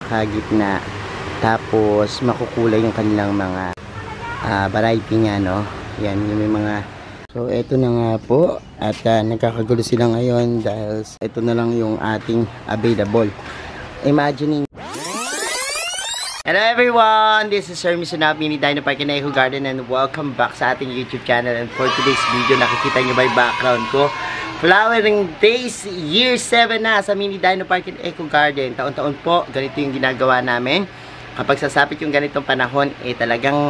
kagitna. Tapos makukulay yung kanilang mga variety niya, no? Yan, yung may mga. So eto na nga po, at nagkakagulo sila ngayon dahil ito na lang yung ating available. Imagining. Hello everyone, this is Sir Misunabi ni Dino Park and Eco Garden, and welcome back sa ating YouTube channel. And for today's video, nakikita nyo ba yung background ko? Flowering Days, Year 7 na sa Mini Dino Park and Eco Garden. Taon-taon po, ganito yung ginagawa namin. Kapag sasapit yung ganitong panahon, talagang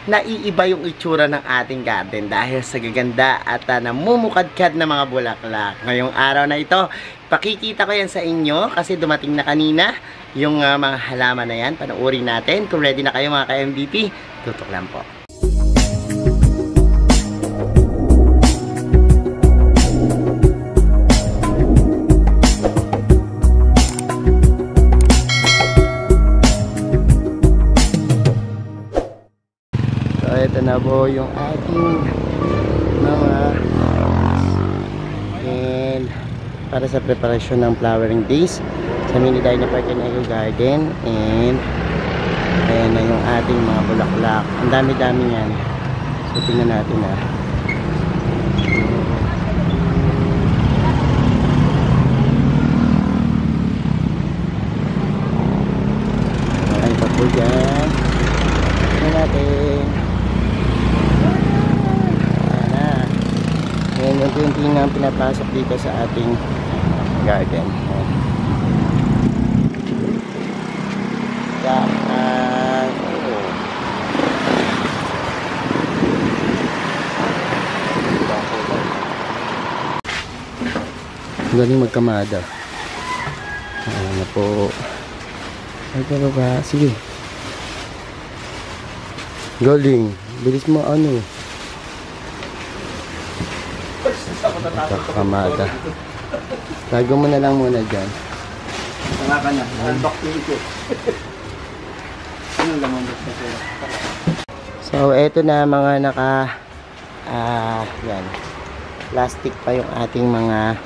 naiiba yung itsura ng ating garden dahil sa gaganda at namumukadkad na mga bulaklak. Ngayong araw na ito, pakikita ko yan sa inyo kasi dumating na kanina yung mga halaman na yan. Panoorin natin. Kung ready na kayo mga ka-MVP, tutok lang po. Ito na po yung ating mga and para sa preparasyon ng Flowering Days sa Mini Dino Park and Eco Garden. And ayan na yung ating mga bulaklak, ang dami-dami yan. So tingnan natin ay pa po dyan. Tingnan natin. Ayan yung unti-unti nga pinapasok dito sa ating garden. Galing magkamada. Ayan na po. Ay ka ba? Sige. Galing. Bilis mo ano. Kamada. Tago mo na lang muna dyan. Tanga ka na. Unbox mo ito. Ano lang ang box na sila? So, eto na mga yan. Plastic pa yung ating mga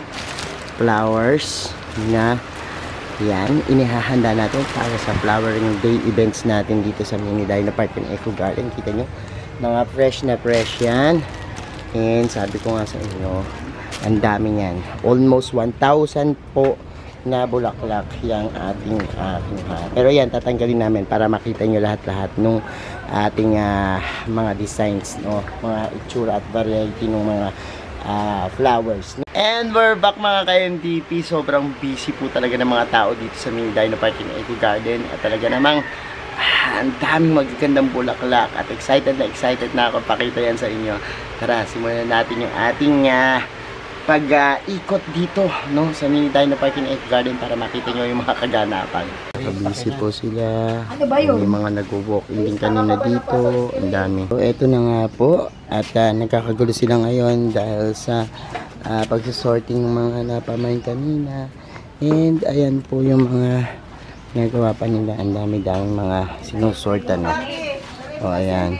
flowers na yan. Inihahanda natin para sa Flowering Day events natin dito sa Mini Dino Park and Eco Garden. Kita nyo? Mga fresh na fresh yan. And sabi ko nga sa inyo, ang dami niyan. Almost 1,000 po na bulaklak yung ating pero yan, tatanggalin namin para makita nyo lahat-lahat nung ating mga designs, no? Mga itsura at variety ng mga flowers. And we're back mga ka-MTP. Sobrang busy po talaga ng mga tao dito sa Mini Dino Park and Eco Garden. At talaga namang ang daming magagandang bulaklak at excited na ako pakita yan sa inyo. Tara, simulan natin yung ating pag-ikot dito, no, sa Mini Dino Park and Eco Garden para makita nyo yung mga kaganapan. Busy po sila. May mga nag-walk-in din kanina dito. Ang dami. So, eto na nga po. At nagkakagulo sila ngayon dahil sa pagsasorting ng mga napamain kanina. And ayan po yung mga nagawa pa nila. Ang dami-daming mga sinusortan, no? O, ayan.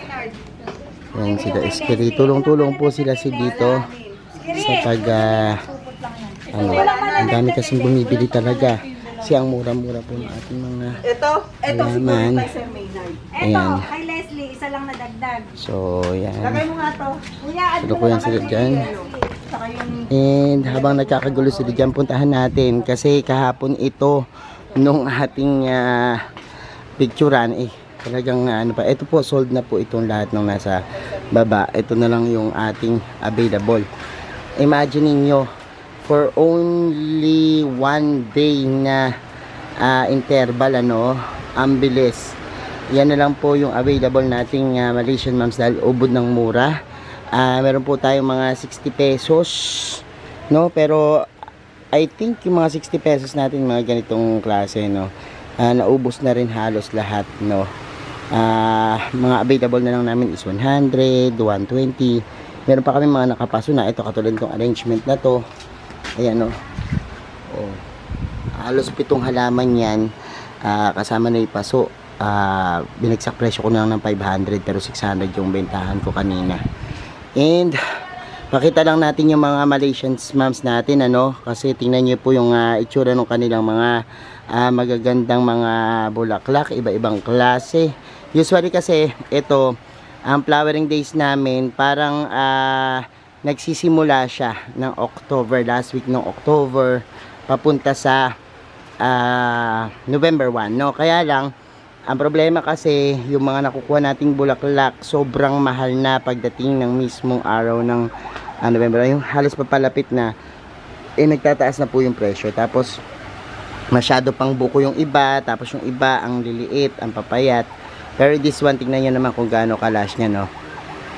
Ayan sila Iskiri. Tulong-tulong po sila dito sa pag ang dami kasing bumibili talaga. Kasi ang mura-mura po ng ating mga halaman. Ayan. Kay Leslie, isa lang nadagdag. So, ayan. Lagay mo nga to. Tulukuyan sila dyan. And habang nagkakagulo sila dyan, puntahan natin. Kasi kahapon ito nung ating picturean, talagang ano pa. Ito po, sold na po itong lahat ng nasa baba. Ito na lang yung ating available. Imagining nyo, for only 1 day na interval, ano, ang bilis. Yan na lang po yung available nating Malaysian Moms dahil ubod ng mura. Meron po tayong mga 60 pesos, no? Pero I think yung mga 60 pesos natin, mga ganitong klase, no, naubos na rin halos lahat, no. Mga available na lang namin is 100, 120. Meron pa kami mga nakapaso na. Ito katulad ng arrangement na to. Ayan, no. Halos 7 halaman yan, kasama na ipaso. Binagsak presyo ko na lang ng 500 pero 600 yung bentahan ko kanina. And pakita lang natin yung mga Malaysian moms natin, ano, kasi tingnan niyo po yung itsura ng kanilang mga magagandang mga bulaklak, iba-ibang klase. Usually kasi ito, ang flowering days namin parang nagsisimula siya ng October, last week ng October papunta sa November 1, no? Kaya lang ang problema kasi yung mga nakukuha nating bulaklak sobrang mahal na pagdating ng mismong araw ng November, yung halos papalapit na nagtataas na po yung presyo. Tapos masyado pang buko yung iba, tapos yung iba ang liliit, ang papayat. Pero this one, tingnan nyo naman kung gaano kalash nya, no?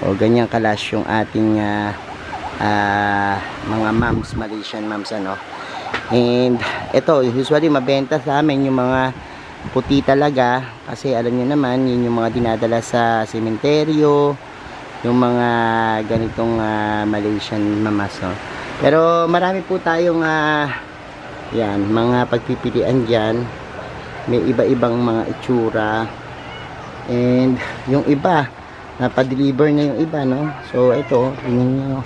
O ganyan kalash yung ating mga moms, Malaysian moms, ano. And ito usually mabenta sa amin yung mga puti talaga, kasi alam niyo naman yun yung mga dinadala sa sementeryo, yung mga ganitong Malaysian mamas, no? Pero marami po tayong yan, mga pagpipilian dyan. May iba-ibang mga itsura, and yung iba napadeliver na yung iba, no? So ito, tingnan nyo,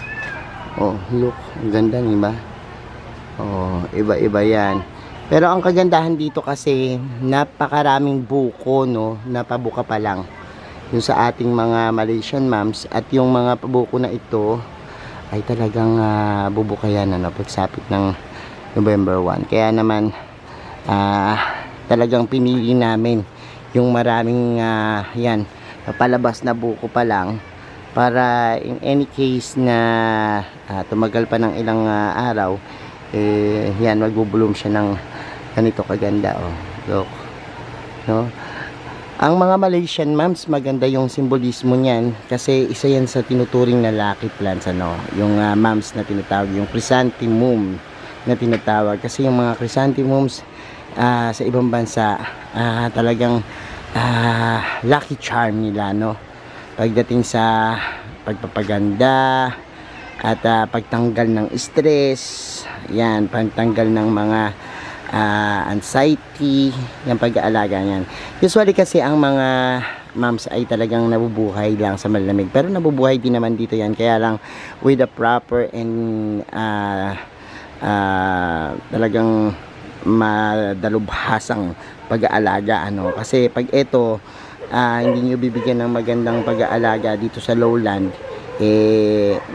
oh look, ang ganda, diba? Oh, iba-iba yan. Pero ang kagandahan dito kasi napakaraming buko, no, napabuka pa lang yung sa ating mga Malaysian moms, at yung mga buko na ito ay talagang bubuka yan, ano, pagsapit ng November 1. Kaya naman talagang pinili namin yung maraming yan, palabas na buko pa lang, para in any case na tumagal pa ng ilang araw, yan, magbubloom siya ng ganito kaganda, oh. Look, no? Ang mga Malaysian moms, maganda yung simbolismo niyan, kasi isa yan sa tinuturing na lucky plants, ano, yung moms na tinatawag, yung chrysanthemum na tinatawag, kasi yung mga chrysanthemums sa ibang bansa talagang lucky charm nila, no, pagdating sa pagpapaganda at pagtanggal ng stress, yan, pagtanggal ng mga anxiety, yung pag-aalaga niyan. Usually kasi ang mga moms ay talagang nabubuhay lang sa malamig, pero nabubuhay din naman dito yan, kaya lang with the proper and talagang madalubhasang pag-aalaga, ano, kasi pag ito hindi nyo bibigyan ng magandang pag-aalaga dito sa lowland,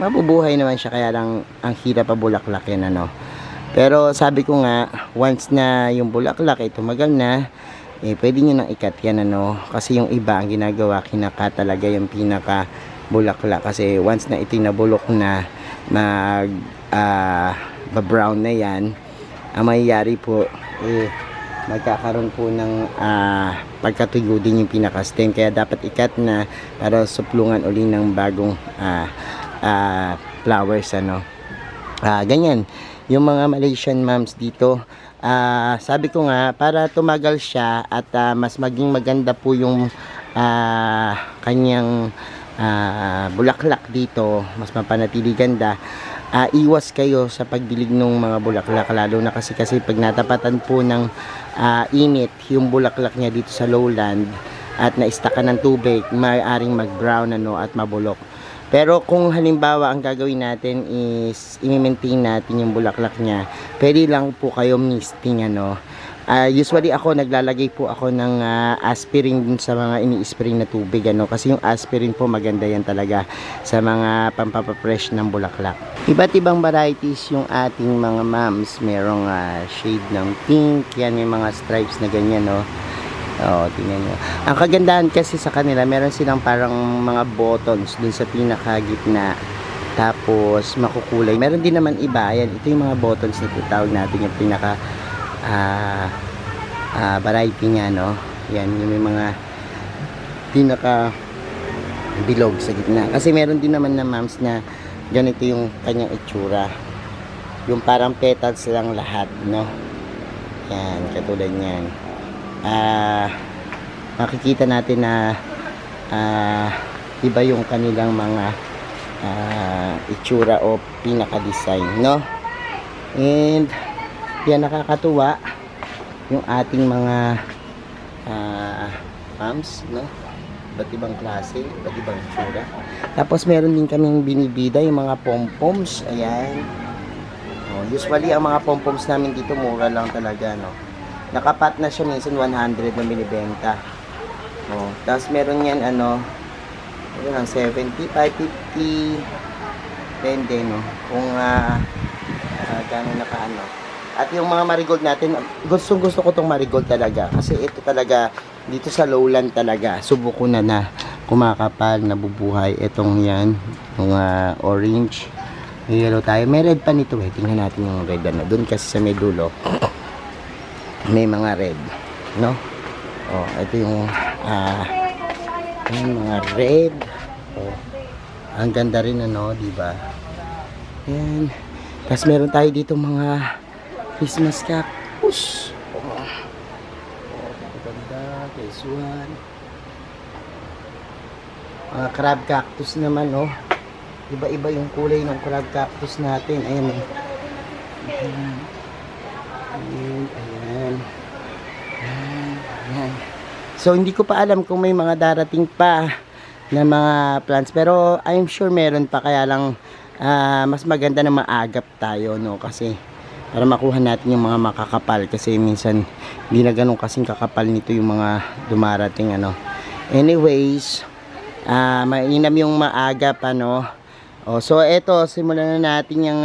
mabubuhay naman siya, kaya lang ang hirap pa bulaklak yan, ano. Pero sabi ko nga, once na yung bulaklak ay tumagal na, pwede nyo nang ikat yan, ano, kasi yung iba ang ginagawa, kinaka talaga yung pinaka bulaklak, kasi once na ito nabulok na brown na yan, ang mayayari po, magkakaroon po ng pagkatuyo din yung pinaka stem, kaya dapat ikat na para suplungan uli ng bagong flowers, ano. Ganyan yung mga Malaysian moms dito. Sabi ko nga, para tumagal siya at mas maging maganda po yung kanyang bulaklak dito, mas mapanatili ganda, iwas kayo sa pagdilig ng mga bulaklak, lalo na kasi pag natapatan po ng init yung bulaklak niya dito sa lowland at naistakan ng tubig, maaaring mag brown, ano, at mabulok. Pero kung halimbawa ang gagawin natin is i-maintain natin yung bulaklak niya, pwede lang po kayo misting, ano. Usually ako, naglalagay po ako ng aspirin dun sa mga ini-spray na tubig, ano, kasi yung aspirin po maganda yan talaga sa mga pampapafresh ng bulaklak. Iba't ibang varieties yung ating mga moms. Merong shade ng pink, yan, may mga stripes na ganyan, no. Oh, tingnan nyo. Ang kagandahan kasi sa kanila, meron silang parang mga buttons dun sa pinakagitna, tapos makukulay. Meron din naman iba, yan, ito yung mga buttons na tawag natin, yung pinaka variety niya, no. Yan, yung may mga pinaka bilog sa gitna, kasi meron din naman na moms na ganito yung kanyang itsura, yung parang petals lang lahat, no. Yan, katulad niyan. Makikita natin na iba yung kanilang mga itsura o pinaka-design, no. And yan, nakakatuwa yung ating mga palms, no? Iba't ibang klase, iba't ibang itsura. Tapos meron din kaming binibida yung mga pompoms. Ayan. Usually ang mga pompoms namin dito mura lang talaga, no? Nakapat na siya, minsan 100 na binibenta. Oh, tapos meron yan ano, yun ang 70, 550, depende no, kung gano'n nakaano. At yung mga marigold natin, gusto ko tong marigold talaga, kasi ito talaga, dito sa lowland talaga, subuko na kumakapal, nabubuhay. Itong yan, mga orange, may yellow tayo, may red pa nito tingnan natin yung red ano, dun kasi sa may dulo, may mga red, no? Oh, ito yung mga red. Oh, ang ganda rin ano, di ba? Yan. Tapos meron tayo dito mga Christmas cactus. Oh, ganda. This one. Mga crab cactus naman, oh. Iba-iba yung kulay ng crab cactus natin. Ayan, eh. Ayan. Ayan. Ayan. So, hindi ko pa alam kung may mga darating pa na mga plants. Pero, I'm sure meron pa. Kaya lang, mas maganda na maagap tayo, no? Kasi, para makuha natin yung mga makakapal. Kasi, minsan, hindi na ganun kasing kakapal nito yung mga dumarating, ano. Anyways, mainam yung maagap, ano. Oh, so, eto, simulan na natin yung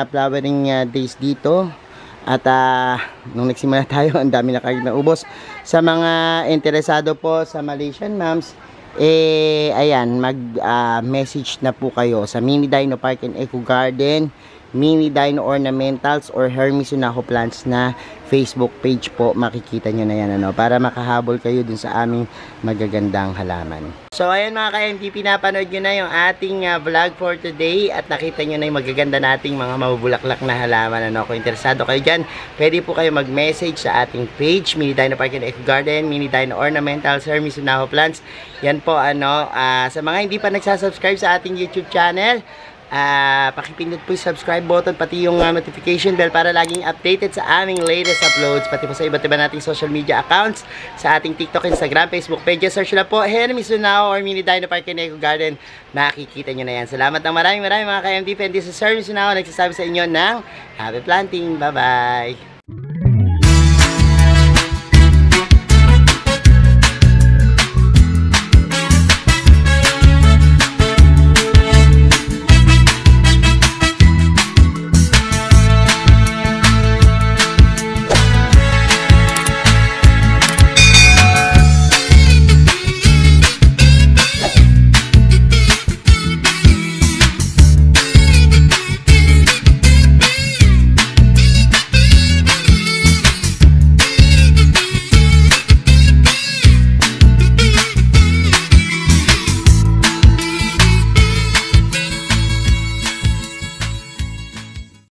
flowering days dito. At nung nagsimula tayo, ang dami na kayo naubos. Sa mga interesado po sa Malaysian Moms, ayan, mag-message na po kayo sa Mini Dino Park and Eco Garden, Mini Dino Ornamentals or Hermes Unaho Plants na Facebook page po. Makikita nyo na yan, ano, para makahabol kayo dun sa aming magagandang halaman. So ayan mga ka-MD, pinapanood nyo na yung ating vlog for today at nakita nyo na yung magaganda nating mga mabubulaklak na halaman, ano. Kung interesado kayo dyan, pwede po kayo mag-message sa ating page, Mini Dino Park and Eco Garden, Mini Dino Ornamentals, Hermes Unaho Plants. Yan po, ano, sa mga hindi pa nagsasubscribe sa ating YouTube channel, pakipindot po yung subscribe button, pati yung notification bell para laging updated sa aming latest uploads, pati po sa iba't iba nating social media accounts, sa ating TikTok, Instagram, Facebook pages. Search na po Hermes Unaho or Mini Dino Park and Eco Garden, makikita nyo na yan. Salamat ng maraming mga ka-MD. This is Hermes Unaho, nagsasabi sa inyo ng happy planting. Bye bye.